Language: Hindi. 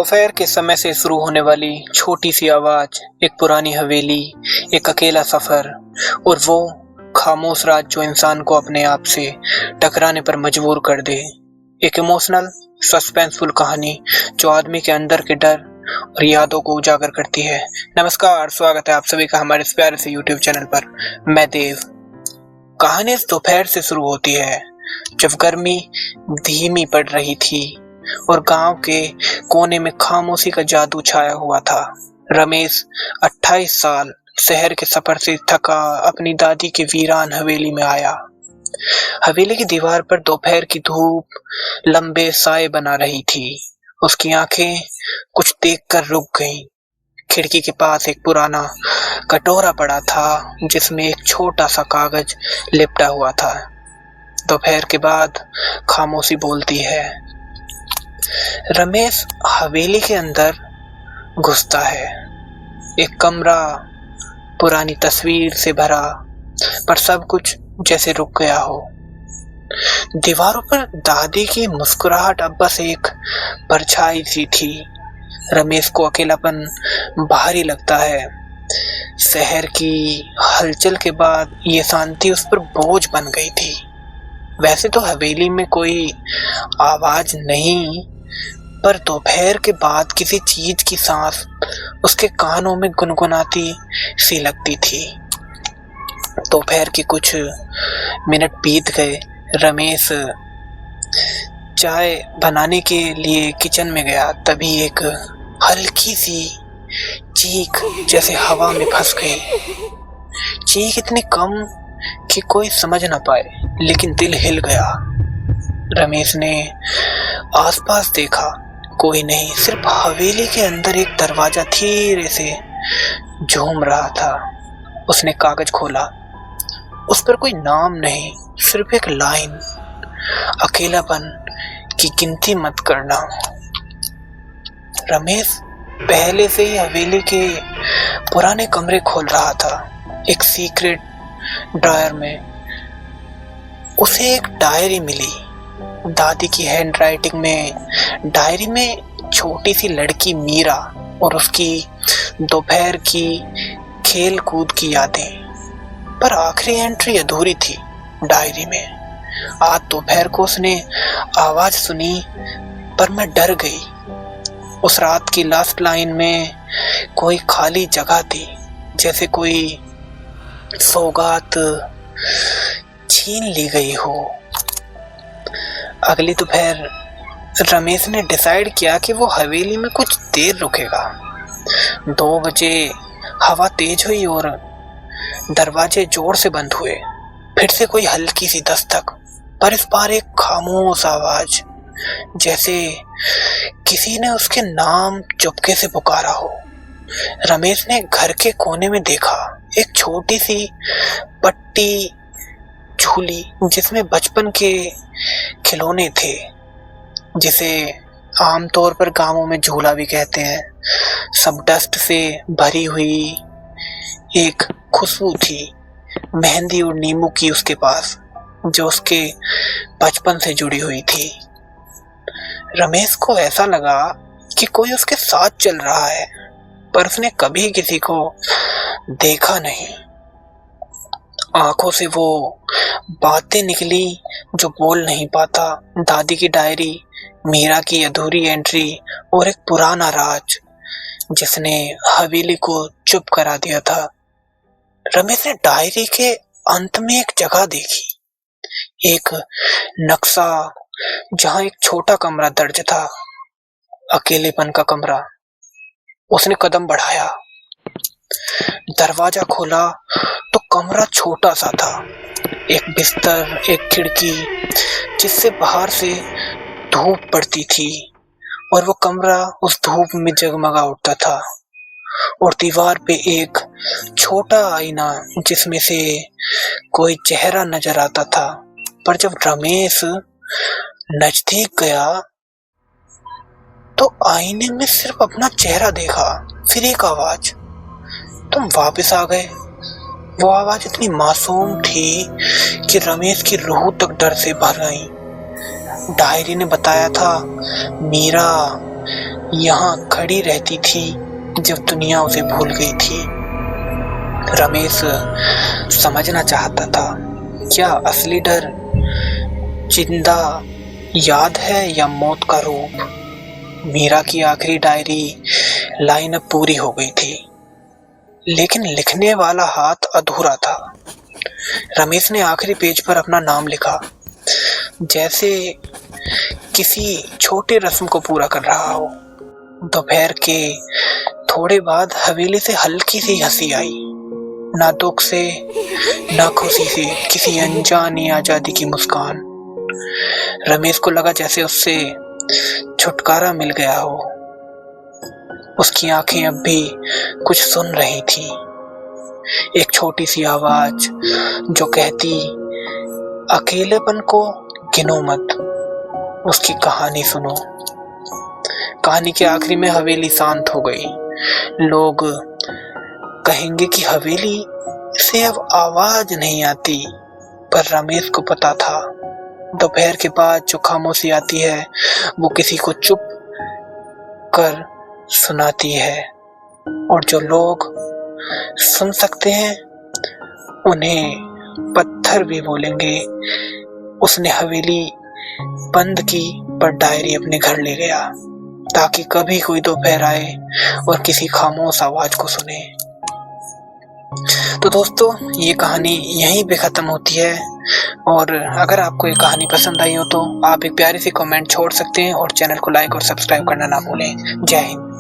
दोपहर के समय से शुरू होने वाली छोटी सी आवाज, एक पुरानी हवेली, एक अकेला सफर और वो खामोश रात जो इंसान को अपने आप से टकराने पर मजबूर कर दे। एक इमोशनल सस्पेंसफुल कहानी जो आदमी के अंदर के डर और यादों को उजागर करती है। नमस्कार, स्वागत है आप सभी का हमारे इस प्यारे से यूट्यूब चैनल पर। मैं देव। कहानी इस दोपहर से शुरू होती है जब गर्मी धीमी पड़ रही थी और गांव के कोने में खामोशी का जादू छाया हुआ था। रमेश 28 साल शहर के सफर से थका अपनी दादी की वीरान हवेली में आया। हवेली की दीवार पर दोपहर की धूप लंबे साए बना रही थी। उसकी आंखें कुछ देखकर रुक गईं। खिड़की के पास एक पुराना कटोरा पड़ा था जिसमें एक छोटा सा कागज लिपटा हुआ था। दोपहर के बाद खामोशी बोलती है। रमेश हवेली के अंदर घुसता है। एक कमरा पुरानी तस्वीर से भरा, पर सब कुछ जैसे रुक गया हो। दीवारों पर दादी की मुस्कुराहट अब बस एक परछाई सी थी। रमेश को अकेलापन भारी लगता है। शहर की हलचल के बाद ये शांति उस पर बोझ बन गई थी। वैसे तो हवेली में कोई आवाज नहीं, पर दोपहर के बाद किसी चीज की सांस उसके कानों में गुनगुनाती सी लगती थी। दोपहर के कुछ मिनट बीत गए। रमेश चाय बनाने के लिए किचन में गया। तभी एक हल्की सी चीख जैसे हवा में फंस गई। चीख इतनी कम कि कोई समझ ना पाए, लेकिन दिल हिल गया। रमेश ने आसपास देखा, कोई नहीं, सिर्फ हवेली के अंदर एक दरवाजा धीरे से झूम रहा था। उसने कागज खोला। उस पर कोई नाम नहीं, सिर्फ एक लाइन, अकेलापन की गिनती मत करना। रमेश पहले से ही हवेली के पुराने कमरे खोल रहा था। एक सीक्रेट ड्रायर में उसे एक डायरी मिली, दादी की हैंडराइटिंग में। डायरी में छोटी सी लड़की मीरा और उसकी दोपहर की खेल कूद की यादें। पर आखिरी एंट्री अधूरी थी डायरी में। आज दोपहर को उसने आवाज सुनी, पर मैं डर गई। उस रात की लास्ट लाइन में कोई खाली जगह थी, जैसे कोई सौगात छीन ली गई हो। अगली दोपहर रमेश ने डिसाइड किया कि वो हवेली में कुछ देर रुकेगा। 2 बजे हवा तेज हुई और दरवाजे जोर से बंद हुए। फिर से कोई हल्की सी दस्तक, पर इस बार एक खामोश आवाज, जैसे किसी ने उसके नाम चुपके से पुकारा हो। रमेश ने घर के कोने में देखा, एक छोटी सी पट्टी झूली जिसमें बचपन के खिलौने थे, जिसे आमतौर पर गांवों में झूला भी कहते हैं। सब डस्ट से भरी हुई एक खुशबू थी, मेहंदी और नींबू की उसके पास, जो उसके बचपन से जुड़ी हुई थी। रमेश को ऐसा लगा कि कोई उसके साथ चल रहा है, पर उसने कभी किसी को देखा नहीं। आंखों से वो बातें निकली जो बोल नहीं पाता। दादी की डायरी, मीरा की अधूरी एंट्री और एक पुराना राज जिसने हवेली को चुप करा दिया था। रमेश ने डायरी के अंत में एक जगह देखी, एक नक्शा जहां एक छोटा कमरा दर्ज था, अकेलेपन का कमरा। उसने कदम बढ़ाया, दरवाजा खोला तो कमरा छोटा सा था। एक बिस्तर, एक खिड़की जिससे बाहर से धूप पड़ती थी और वो कमरा उस धूप में जगमगा उठता था। और दीवार पे एक छोटा आईना जिसमें से कोई चेहरा नजर आता था। पर जब रमेश नजदीक गया तो आईने में सिर्फ अपना चेहरा देखा। फिर एक आवाज, तुम वापस आ गए। वो आवाज इतनी मासूम थी कि रमेश की रूह तक डर से भर गई। डायरी ने बताया था मीरा यहाँ खड़ी रहती थी जब दुनिया उसे भूल गई थी। रमेश समझना चाहता था, क्या असली डर जिंदा याद है या मौत का रूप। मीरा की आखिरी डायरी लाइन अब पूरी हो गई थी, लेकिन लिखने वाला हाथ अधूरा था। रमेश ने आखिरी पेज पर अपना नाम लिखा, जैसे किसी छोटे रस्म को पूरा कर रहा हो। दोपहर के थोड़े बाद हवेली से हल्की सी हंसी आई, ना दुख से ना खुशी से, किसी अनजानी आजादी की मुस्कान। रमेश को लगा जैसे उससे छुटकारा मिल गया हो। उसकी आंखें अब भी कुछ सुन रही थी, एक छोटी सी आवाज जो कहती, अकेलेपन को गिनो मत, उसकी कहानी सुनो। कहानी के आखिरी में हवेली शांत हो गई। लोग कहेंगे कि हवेली से अब आवाज नहीं आती, पर रमेश को पता था, दोपहर के बाद जो खामोशी आती है वो किसी को चुप कर सुनाती है, और जो लोग सुन सकते हैं उन्हें पत्थर भी बोलेंगे। उसने हवेली बंद की, पर डायरी अपने घर ले गया, ताकि कभी कोई दोपहर आए और किसी खामोश आवाज को सुने। तो दोस्तों, ये कहानी यहीं पे खत्म होती है, और अगर आपको ये कहानी पसंद आई हो तो आप एक प्यारी सी कमेंट छोड़ सकते हैं और चैनल को लाइक और सब्सक्राइब करना ना भूलें। जय हिंद।